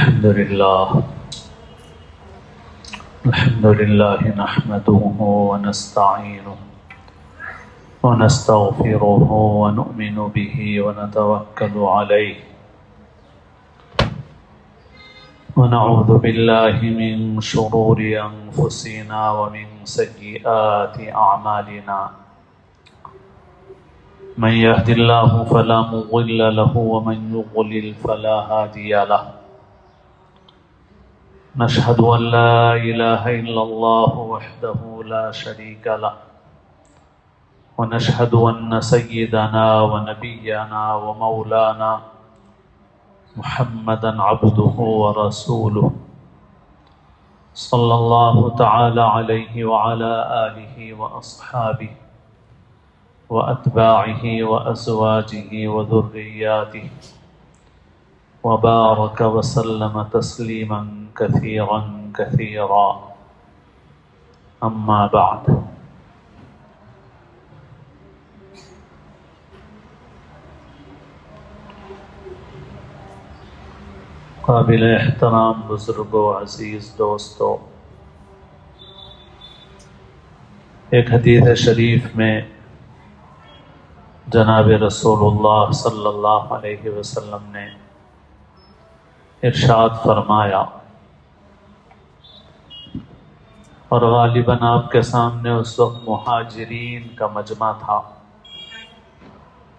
الحمد لله نحمده ونستعينه ونستغفره ونؤمن به ونتوكل عليه ونعوذ بالله من شرور أنفسنا ومن سيئات أعمالنا من يهد الله فلا مضل له ومن يضلل فلا هادي له نشهد أن لا إله إلا الله وحده لا شريك له ونشهد أن سيدنا ونبينا ومولانا محمدا عبده ورسوله صلى الله تعالى عليه وعلى آله وأصحابه وأتباعه وأزواجه وذرياته وبارك وسلم تسليما كثيرا كثيرا أما بعد قابل احترام بزرگوں، عزیز دوستوں، ایک حدیث شریف میں جناب رسول اللہ صلی اللہ علیہ وسلم نے ارشاد فرمایا، اور غالباً آپ کے سامنے اس وقت مہاجرین کا مجمع تھا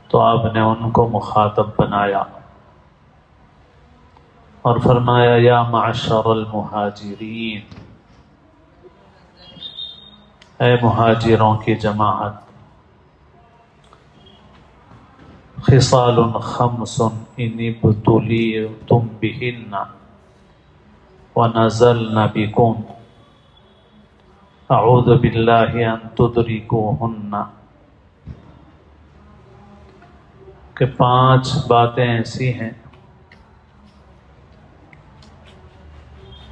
تو آپ نے ان کو مخاطب بنایا اور فرمایا، یا معشر المہاجرین، اے مہاجروں کی جماعت، خصال خمس ان ابتلیتم بہن ونزلن بکم اعوذ باللہ ان تدرکوہن، کہ 5 باتیں ایسی ہیں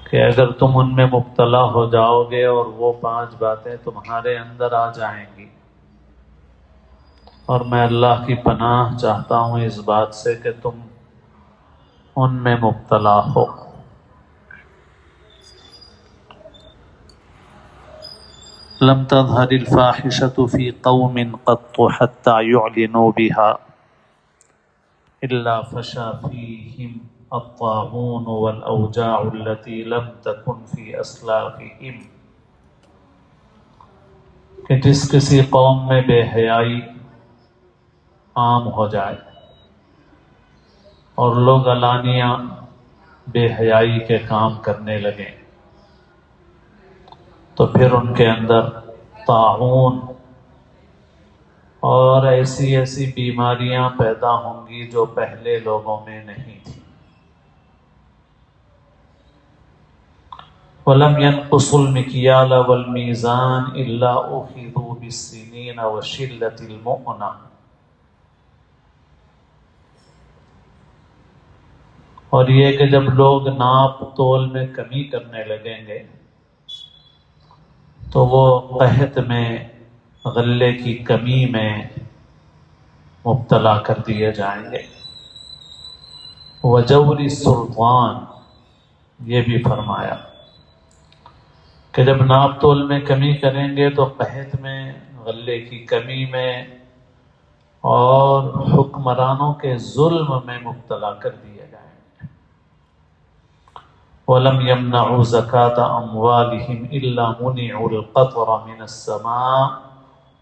کہ اگر تم ان میں مبتلا ہو جاؤ گے اور وہ 5 باتیں تمہارے اندر آ جائیں گی، اور میں اللہ کی پناہ چاہتا ہوں اس بات سے کہ تم ان میں مبتلا ہو۔ لم تظہر الفاحشة في قوم قط حتى يعلنوا بها إلا فشى فيهم الطاعون والأوجاع التي لم تكن في أسلافهم، کہ جس کسی قوم میں بے حیائی عام ہو جائے اور لوگ علانیہ بے حیائی کے کام کرنے لگیں تو پھر ان کے اندر طاعون اور ایسی بیماریاں پیدا ہوں گی جو پہلے لوگوں میں نہیں تھی۔ وَلَمْ يَنْقُصُوا الْمِكْيَالَ وَالْمِيزَانَ إِلَّا أُخِذُوا بِالسِّنِينَ وَشِلَّةِ الْمُؤْنَةِ، اور یہ کہ جب لوگ ناپ تول میں کمی کرنے لگیں گے تو وہ قحط میں، غلے کی کمی میں مبتلا کر دیے جائیں گے۔ وجور السلطان، یہ بھی فرمایا کہ جب ناپ تول میں کمی کریں گے تو قحط میں، غلے کی کمی میں اور حکمرانوں کے ظلم میں مبتلا کر دیے جائیں گے۔ وَلَمْ يَمْنَعُوا زَكَاةَ أَمْوَالِهِمْ إِلَّا مُنِعُوا الْقَطْرَ مِنَ السَّمَاءِ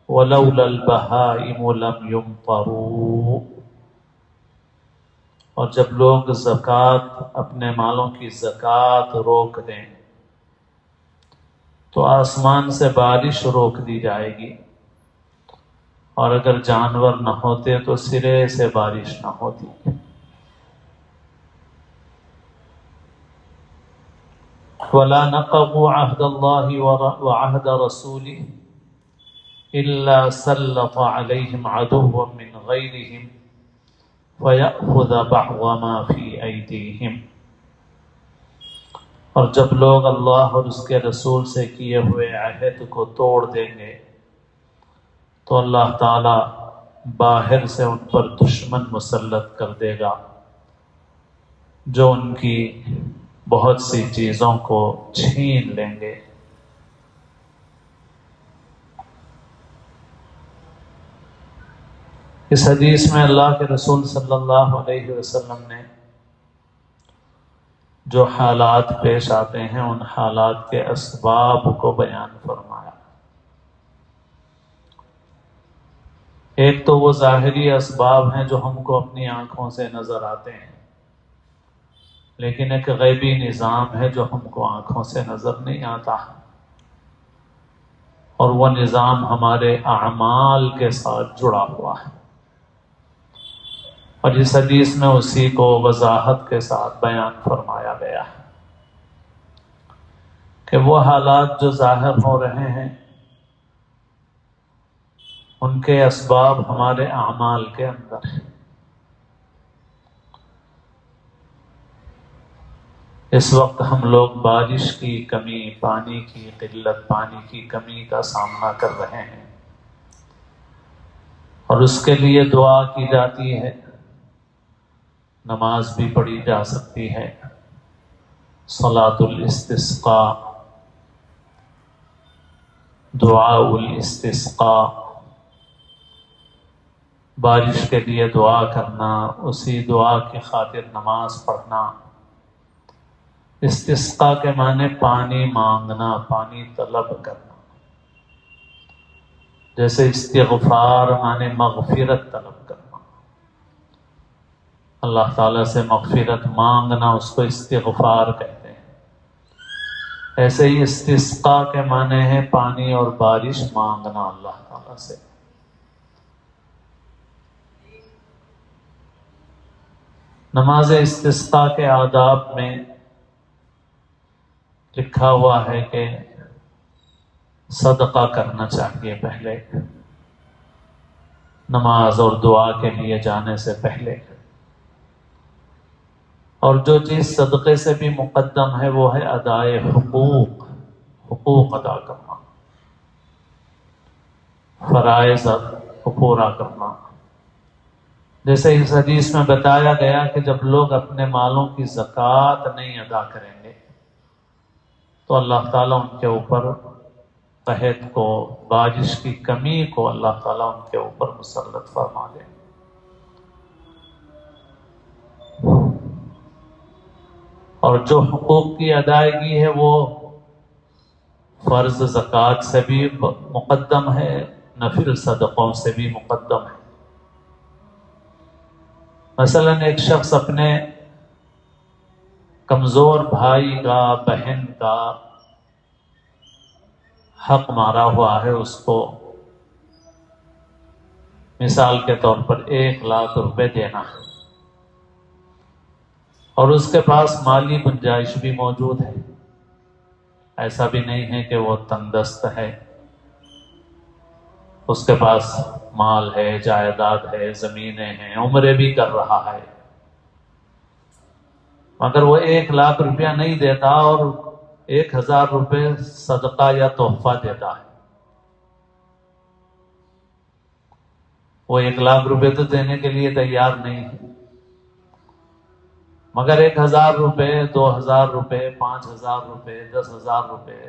وَلَوْلَا الْبَهَائِمُ لَمْ يُمْطَرُوا، اور جب لوگ زکوٰۃ، اپنے مالوں کی زکوٰۃ روک دیں تو آسمان سے بارش روک دی جائے گی، اور اگر جانور نہ ہوتے تو سرے سے بارش نہ ہوتی۔ وَلَا نَقَضُوا عَهْدَ اللَّهِ وَعَهْدَ رَسُولِهِ إِلَّا سَلَّطَ عَلَيْهِمْ عَدُوًّا مِّنْ غَيْرِهِمْ فَيَأْخُذَ بَعْضَ مَا فِي أَيْدِيهِمْ، اور جب لوگ اللہ اور اس کے رسول سے کیے ہوئے عہد کو توڑ دیں گے تو اللہ تعالی باہر سے ان پر دشمن مسلط کر دے گا جو ان کی بہت سی چیزوں کو چھین لیں گے۔ اس حدیث میں اللہ کے رسول صلی اللہ علیہ وسلم نے جو حالات پیش آتے ہیں ان حالات کے اسباب کو بیان فرمایا۔ ایک تو وہ ظاہری اسباب ہیں جو ہم کو اپنی آنکھوں سے نظر آتے ہیں، لیکن ایک غیبی نظام ہے جو ہم کو آنکھوں سے نظر نہیں آتا، اور وہ نظام ہمارے اعمال کے ساتھ جڑا ہوا ہے، اور اس حدیث میں اسی کو وضاحت کے ساتھ بیان فرمایا گیا ہے کہ وہ حالات جو ظاہر ہو رہے ہیں ان کے اسباب ہمارے اعمال کے اندر ہیں۔ اس وقت ہم لوگ بارش کی کمی، پانی کی قلت، پانی کی کمی کا سامنا کر رہے ہیں، اور اس کے لیے دعا کی جاتی ہے، نماز بھی پڑھی جا سکتی ہے، صلاۃ الاستسقاء، دعاء الاستسقاء، بارش کے لیے دعا کرنا، اسی دعا کی خاطر نماز پڑھنا۔ استسقاء کے معنی پانی مانگنا، پانی طلب کرنا، جیسے استغفار معنی مغفرت طلب کرنا، اللہ تعالیٰ سے مغفرت مانگنا، اس کو استغفار کہتے ہیں۔ ایسے ہی استسقاء کے معنی ہے پانی اور بارش مانگنا اللہ تعالیٰ سے۔ نماز استسقاء کے آداب میں لکھا ہوا ہے کہ صدقہ کرنا چاہیے پہلے، نماز اور دعا کے لیے جانے سے پہلے، اور جو چیز صدقے سے بھی مقدم ہے وہ ہے ادائے حقوق، حقوق ادا کرنا، فرائض کو پورا کرنا۔ جیسے اس حدیث میں بتایا گیا کہ جب لوگ اپنے مالوں کی زکوٰۃ نہیں ادا کریں گے تو اللہ تعالیٰ ان کے اوپر قحط کو، بارش کی کمی کو اللہ تعالیٰ ان کے اوپر مسلط فرما دے۔ اور جو حقوق کی ادائیگی ہے وہ فرض زکوٰۃ سے بھی مقدم ہے، نفل صدقوں سے بھی مقدم ہے۔ مثلا ایک شخص اپنے کمزور بھائی کا، بہن کا حق مارا ہوا ہے، اس کو مثال کے طور پر 1,00,000 روپے دینا ہے، اور اس کے پاس مالی گنجائش بھی موجود ہے، ایسا بھی نہیں ہے کہ وہ تنگ دست ہے، اس کے پاس مال ہے، جائیداد ہے، زمینیں ہیں، عمرے بھی کر رہا ہے، مگر وہ 1,00,000 روپیہ نہیں دیتا اور 1,000 روپے صدقہ یا تحفہ دیتا ہے۔ وہ 1,00,000 روپے تو دینے کے لیے تیار نہیں ہے، مگر 1,000 روپے، 2,000 روپے، 5,000 روپے، 10,000 روپے،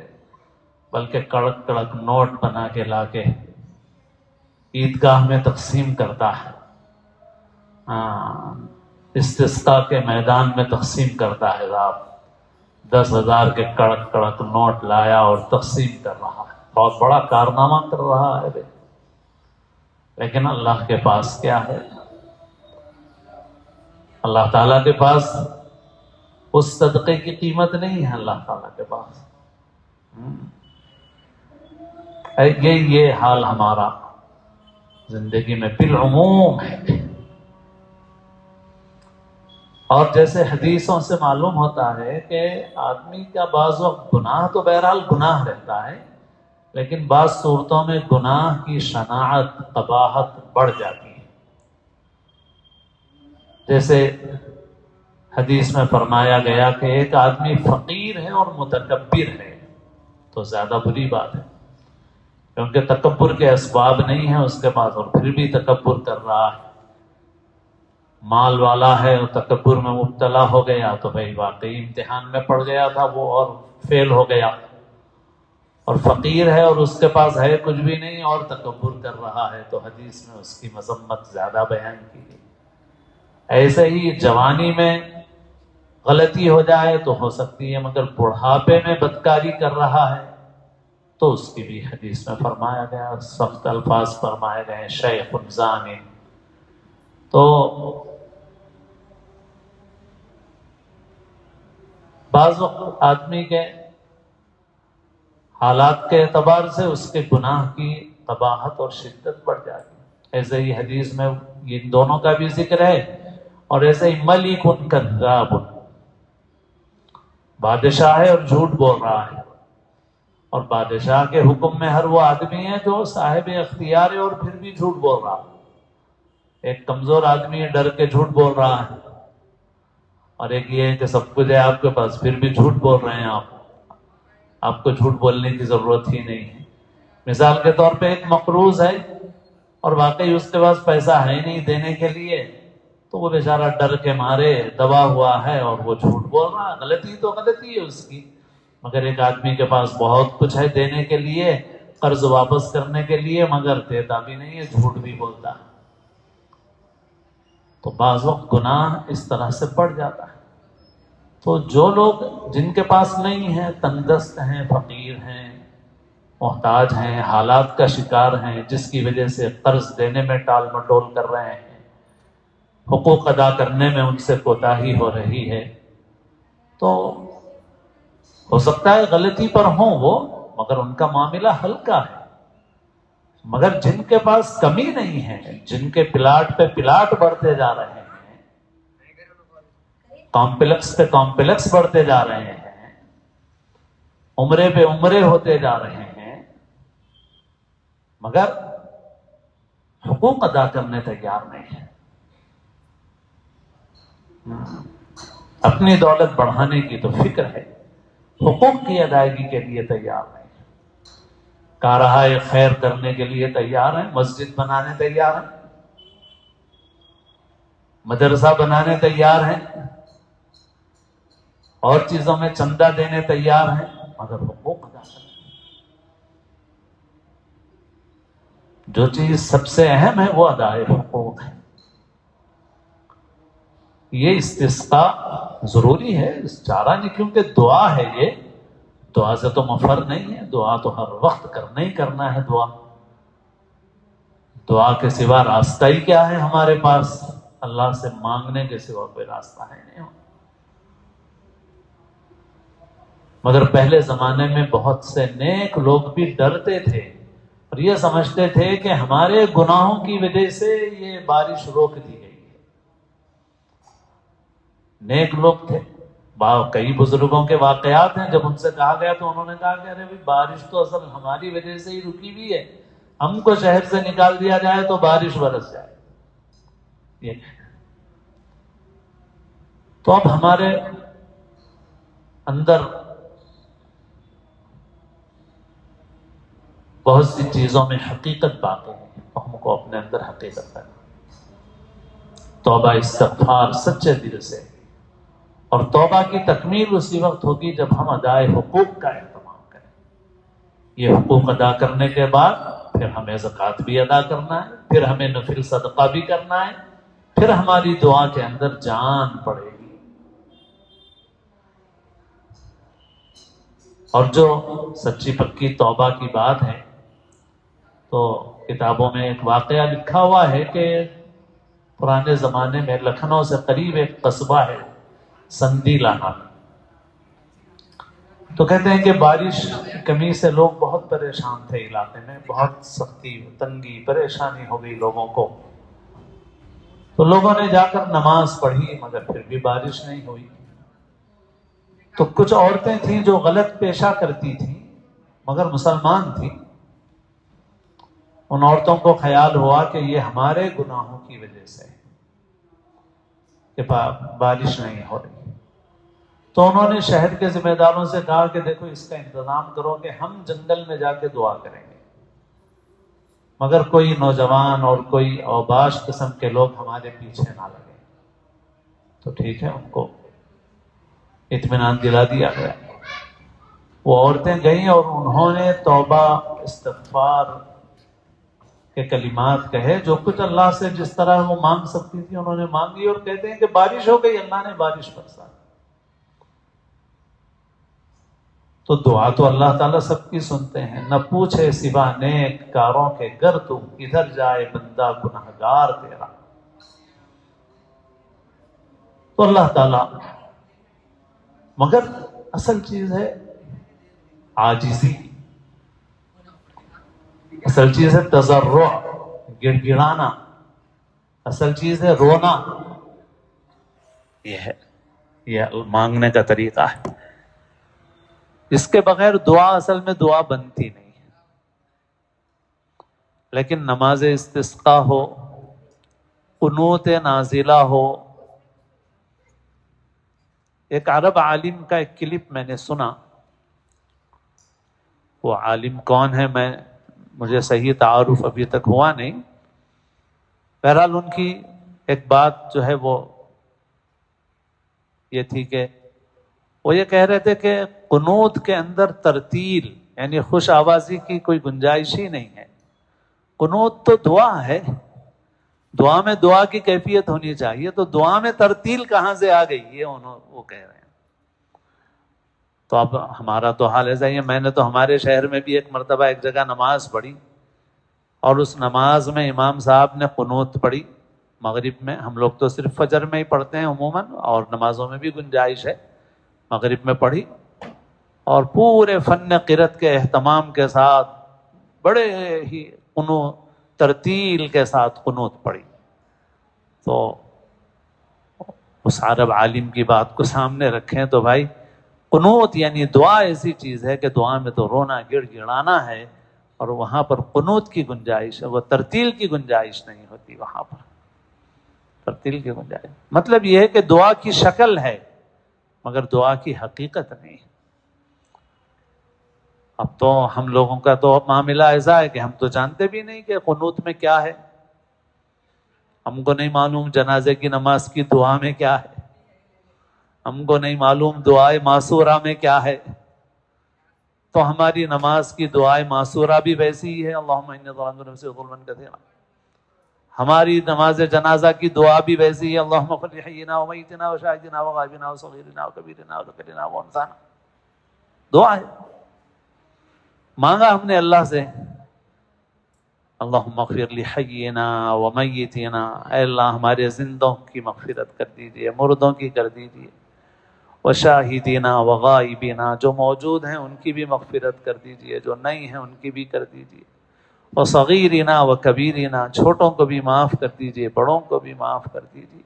بلکہ کڑک کڑک نوٹ بنا کے لا کے عیدگاہ میں تقسیم کرتا ہے، استسقاء کے میدان میں تقسیم کرتا ہے۔ آپ 10,000 کے کڑک کڑک نوٹ لایا اور تقسیم کر رہا ہے، بہت بڑا کارنامہ کر رہا ہے بھائی، لیکن اللہ کے پاس کیا ہے؟ اللہ تعالیٰ کے پاس اس صدقے کی قیمت نہیں ہے، اللہ تعالیٰ کے پاس یہ حال ہمارا زندگی میں بالعموم ہے۔ اور جیسے حدیثوں سے معلوم ہوتا ہے کہ آدمی کا بعض وقت گناہ تو بہرحال گناہ رہتا ہے، لیکن بعض صورتوں میں گناہ کی شناعت، قباحت بڑھ جاتی ہے۔ جیسے حدیث میں فرمایا گیا کہ ایک آدمی فقیر ہے اور متکبر ہے، تو زیادہ بری بات ہے، کیونکہ تکبر کے اسباب نہیں ہیں اس کے پاس، اور پھر بھی تکبر کر رہا ہے۔ مال والا ہے اور تکبر میں مبتلا ہو گیا تو بھائی واقعی امتحان میں پڑ گیا تھا وہ اور فیل ہو گیا، اور فقیر ہے اور اس کے پاس ہے کچھ بھی نہیں اور تکبر کر رہا ہے تو حدیث میں اس کی مذمت زیادہ بیان کی گئی۔ ایسے ہی جوانی میں غلطی ہو جائے تو ہو سکتی ہے، مگر بڑھاپے میں بدکاری کر رہا ہے تو اس کی بھی حدیث میں فرمایا گیا، سخت الفاظ فرمائے گئے، شیخ زانی۔ تو بعض وقت آدمی کے حالات کے اعتبار سے اس کے گناہ کی قباحت اور شدت بڑھ جاتی ہے۔ ایسے ہی حدیث میں ان دونوں کا بھی ذکر ہے، اور ایسے ہی ملک کذاب، بادشاہ ہے اور جھوٹ بول رہا ہے، اور بادشاہ کے حکم میں ہر وہ آدمی ہے جو صاحب اختیار ہے اور پھر بھی جھوٹ بول رہا ہے۔ ایک کمزور آدمی ہے، ڈر کے جھوٹ بول رہا ہے، اور ایک یہ ہے کہ سب کچھ ہے آپ کے پاس پھر بھی جھوٹ بول رہے ہیں آپ کو جھوٹ بولنے کی ضرورت ہی نہیں ہے۔ مثال کے طور پہ ایک مقروض ہے اور واقعی اس کے پاس پیسہ ہے نہیں دینے کے لیے، تو وہ بیچارہ ڈر کے مارے دبا ہوا ہے اور وہ جھوٹ بول رہا ہے۔ غلطی تو غلطی ہے اس کی، مگر ایک آدمی کے پاس بہت کچھ ہے دینے کے لیے، قرض واپس کرنے کے لیے، مگر دیتا بھی نہیں ہے، جھوٹ بھی بولتا ہے۔ تو بعض وقت گناہ اس طرح سے بڑھ جاتا ہے۔ تو جو لوگ جن کے پاس نہیں ہیں، تنگ دست ہیں، فقیر ہیں، محتاج ہیں، حالات کا شکار ہیں، جس کی وجہ سے قرض دینے میں ٹال مٹول کر رہے ہیں، حقوق ادا کرنے میں ان سے کوتاہی ہو رہی ہے، تو ہو سکتا ہے غلطی پر ہوں وہ، مگر ان کا معاملہ ہلکا ہے۔ مگر جن کے پاس کمی نہیں ہے، جن کے پلاٹ پہ پلاٹ بڑھتے جا رہے ہیں، کمپلیکس پہ کمپلیکس بڑھتے جا رہے ہیں، عمرے پہ عمرے ہوتے جا رہے ہیں، مگر حقوق ادا کرنے تیار نہیں ہیں، اپنی دولت بڑھانے کی تو فکر ہے، حقوق کی ادائیگی کے لیے تیار نہیں، کارہائے خیر کرنے کے لیے تیار ہیں، مسجد بنانے تیار ہیں، مدرسہ بنانے تیار ہیں، اور چیزوں میں چندہ دینے تیار ہیں، مگر حقوق ادا کرنے، جو چیز سب سے اہم ہے وہ ادائے حقوق ہے۔ یہ استسقاء ضروری ہے، چارہ نہیں، کیونکہ دعا ہے، یہ دعا سے تو مفر نہیں ہے، دعا تو ہر وقت کرنا ہی کرنا ہے۔ دعا کے سوا راستہ ہی کیا ہے ہمارے پاس؟ اللہ سے مانگنے کے سوا کوئی راستہ ہے نہیں۔ مگر پہلے زمانے میں بہت سے نیک لوگ بھی ڈرتے تھے اور یہ سمجھتے تھے کہ ہمارے گناہوں کی وجہ سے یہ بارش روک دی گئی ہے۔ نیک لوگ تھے، کئی بزرگوں کے واقعات ہیں، جب ان سے کہا گیا تو انہوں نے کہا کہ ارے بارش تو اصل ہماری وجہ سے ہی رکی ہوئی ہے، ہم کو شہر سے نکال دیا جائے تو بارش برس جائے۔ یہ تو اب ہمارے اندر بہت سی چیزوں میں حقیقت باقی ہے، ہم کو اپنے اندر حقیقت ہے، توبہ استغفار سچے دل سے، اور توبہ کی تکمیل اسی وقت ہوگی جب ہم ادائے حقوق کا اہتمام کریں۔ یہ حقوق ادا کرنے کے بعد پھر ہمیں زکوٰۃ بھی ادا کرنا ہے، پھر ہمیں نفل صدقہ بھی کرنا ہے، پھر ہماری دعا کے اندر جان پڑے گی۔ اور جو سچی پکی توبہ کی بات ہے تو کتابوں میں ایک واقعہ لکھا ہوا ہے کہ پرانے زمانے میں لکھنؤ سے قریب ایک قصبہ ہے سندیلا نام، تو کہتے ہیں کہ بارش کی کمی سے لوگ بہت پریشان تھے، علاقے میں بہت سختی، تنگی، پریشانی ہو گئی لوگوں کو، تو لوگوں نے جا کر نماز پڑھی مگر پھر بھی بارش نہیں ہوئی۔ تو کچھ عورتیں تھیں جو غلط پیشہ کرتی تھیں مگر مسلمان تھیں، ان عورتوں کو خیال ہوا کہ یہ ہمارے گناہوں کی وجہ سے کہ بارش نہیں ہو رہی، تو انہوں نے شہر کے ذمہ داروں سے کہا کہ دیکھو اس کا انتظام کرو کہ ہم جنگل میں جا کے دعا کریں گے، مگر کوئی نوجوان اور کوئی اوباش قسم کے لوگ ہمارے پیچھے نہ لگے۔ تو ٹھیک ہے، ان کو اطمینان دلا دیا گیا۔ وہ عورتیں گئیں اور انہوں نے توبہ استغفار کے کلمات کہے، جو کچھ اللہ سے جس طرح وہ مانگ سکتی تھی انہوں نے مانگی، اور کہتے ہیں کہ بارش ہو گئی، اللہ نے بارش برسا۔ تو دعا تو اللہ تعالیٰ سب کی سنتے ہیں، نہ پوچھے سوا نیک کاروں کے گر تم کدھر جائے بندہ گنہگار تیرا۔ تو اللہ تعالیٰ، مگر اصل چیز ہے عاجزی، اصل چیز ہے تضرع، گڑ گڑانا، اصل چیز ہے رونا۔ یہ ہے، یہ مانگنے کا طریقہ ہے۔ اس کے بغیر دعا اصل میں دعا بنتی نہیں ہے۔ لیکن نماز استسقاء ہو، قنوت نازلہ ہو، ایک عرب عالم کا ایک کلپ میں نے سنا، وہ عالم کون ہے مجھے صحیح تعارف ابھی تک ہوا نہیں، بہرحال ان کی ایک بات جو ہے وہ یہ تھی کہ وہ یہ کہہ رہے تھے کہ قنوت کے اندر ترتیل یعنی خوش آوازی کی کوئی گنجائش ہی نہیں ہے۔ قنوت تو دعا ہے، دعا میں دعا کی کیفیت ہونی چاہیے، تو دعا میں ترتیل کہاں سے آ گئی، یہ وہ کہہ رہے ہیں۔ تو اب ہمارا تو حال ایسا ہی ہے۔ میں نے تو ہمارے شہر میں بھی ایک مرتبہ ایک جگہ نماز پڑھی، اور اس نماز میں امام صاحب نے قنوت پڑھی مغرب میں۔ ہم لوگ تو صرف فجر میں ہی پڑھتے ہیں عموماً، اور نمازوں میں بھی گنجائش ہے، مغرب میں پڑھی، اور پورے فن قرأت کے اہتمام کے ساتھ بڑے ہی ترتیل کے ساتھ قنوت پڑھی۔ تو اس عرب عالم کی بات کو سامنے رکھیں تو بھائی، قنوت یعنی دعا ایسی چیز ہے کہ دعا میں تو رونا گڑ گڑانا ہے، اور وہاں پر قنوت کی گنجائش ہے، وہ ترتیل کی گنجائش نہیں ہوتی، وہاں پر ترتیل کی گنجائش مطلب یہ ہے کہ دعا کی شکل ہے مگر دعا کی حقیقت نہیں۔ اب تو ہم لوگوں کا تو معاملہ ایسا ہے کہ ہم تو جانتے بھی نہیں کہ قنوت میں کیا ہے، ہم کو نہیں معلوم جنازے کی نماز کی دعا میں کیا ہے، ہم کو نہیں معلوم دعائے معصورہ میں کیا ہے۔ تو ہماری نماز کی دعائے معصورہ بھی ویسی ہی ہے، اللہم انی ظلمت نفسی ظلما کثیرا۔ ہماری نماز جنازہ کی دعا بھی ویسی ہے، اللہم اغفر لحینا ومیتنا وشاہدنا وغائبنا وصغیرنا وکبیرنا وذکرنا وانثانا۔ دعا ہے، مانگا ہم نے اللہ سے، اللہم اغفر لحینا ومیتنا، اے اللہ ہمارے زندوں کی مغفرت کر دیجئے، مردوں کی کر دیجئے، وشاہدینا وغائبینا، جو موجود ہیں ان کی بھی مغفرت کر دیجئے، جو نہیں ہیں ان کی بھی کر دیجئے، وصغیرنا وکبیرنا، چھوٹوں کو بھی معاف کر دیجئے، بڑوں کو بھی معاف کر دیجئے،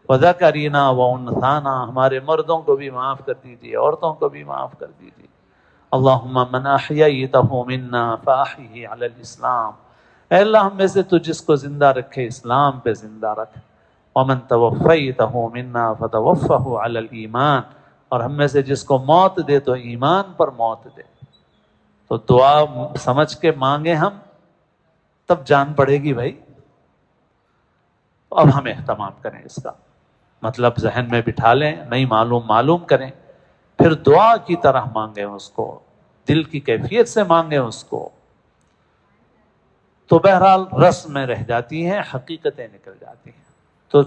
وذکرنا وانثانا، ہمارے مردوں کو بھی معاف کر دیجئے، عورتوں کو بھی معاف کر دیجئے۔ اللہم من احییتہ منا فاحیہ علی الاسلام، اے اللہ ہم میں سے تو جس کو زندہ رکھے اسلام پہ زندہ رکھ، ومن توفیتہ منا فتوفہ علی الایمان، اور ہم میں سے جس کو موت دے تو ایمان پر موت دے۔ تو دعا سمجھ کے مانگے ہم، تب جان پڑے گی بھائی۔ اب ہم اہتمام کریں اس کا، مطلب ذہن میں بٹھا لیں، نہیں معلوم کریں، پھر دعا کی طرح مانگیں اس کو، دل کی کیفیت سے مانگیں اس کو، تو بہرحال رسم میں رہ جاتی ہیں، حقیقتیں نکل جاتی ہیں۔ تو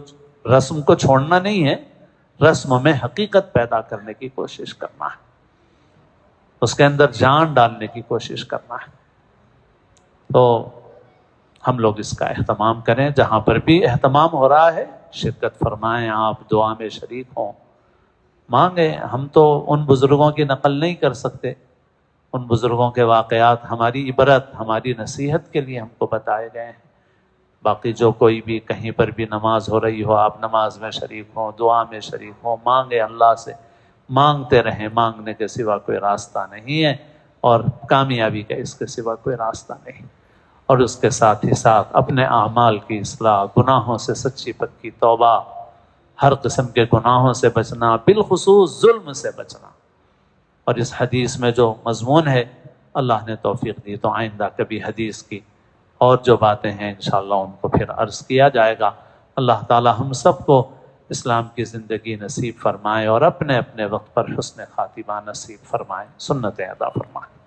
رسم کو چھوڑنا نہیں ہے، رسم میں حقیقت پیدا کرنے کی کوشش کرنا ہے، اس کے اندر جان ڈالنے کی کوشش کرنا ہے۔ تو ہم لوگ اس کا اہتمام کریں، جہاں پر بھی اہتمام ہو رہا ہے شرکت فرمائیں، آپ دعا میں شریک ہوں، مانگیں۔ ہم تو ان بزرگوں کی نقل نہیں کر سکتے، ان بزرگوں کے واقعات ہماری عبرت، ہماری نصیحت کے لیے ہم کو بتائے گئے ہیں۔ باقی جو کوئی بھی کہیں پر بھی نماز ہو رہی ہو، آپ نماز میں شریک ہوں، دعا میں شریک ہوں، مانگیں اللہ سے، مانگتے رہیں، مانگنے کے سوا کوئی راستہ نہیں ہے، اور کامیابی کا اس کے سوا کوئی راستہ نہیں۔ اور اس کے ساتھ ہی ساتھ اپنے اعمال کی اصلاح، گناہوں سے سچی پکی توبہ، ہر قسم کے گناہوں سے بچنا، بالخصوص ظلم سے بچنا۔ اور اس حدیث میں جو مضمون ہے، اللہ نے توفیق دی تو آئندہ کبھی حدیث کی اور جو باتیں ہیں انشاءاللہ ان کو پھر عرض کیا جائے گا۔ اللہ تعالی ہم سب کو اسلام کی زندگی نصیب فرمائے اور اپنے اپنے وقت پر حسن خاتمہ نصیب فرمائے، سنتیں ادا فرمائے۔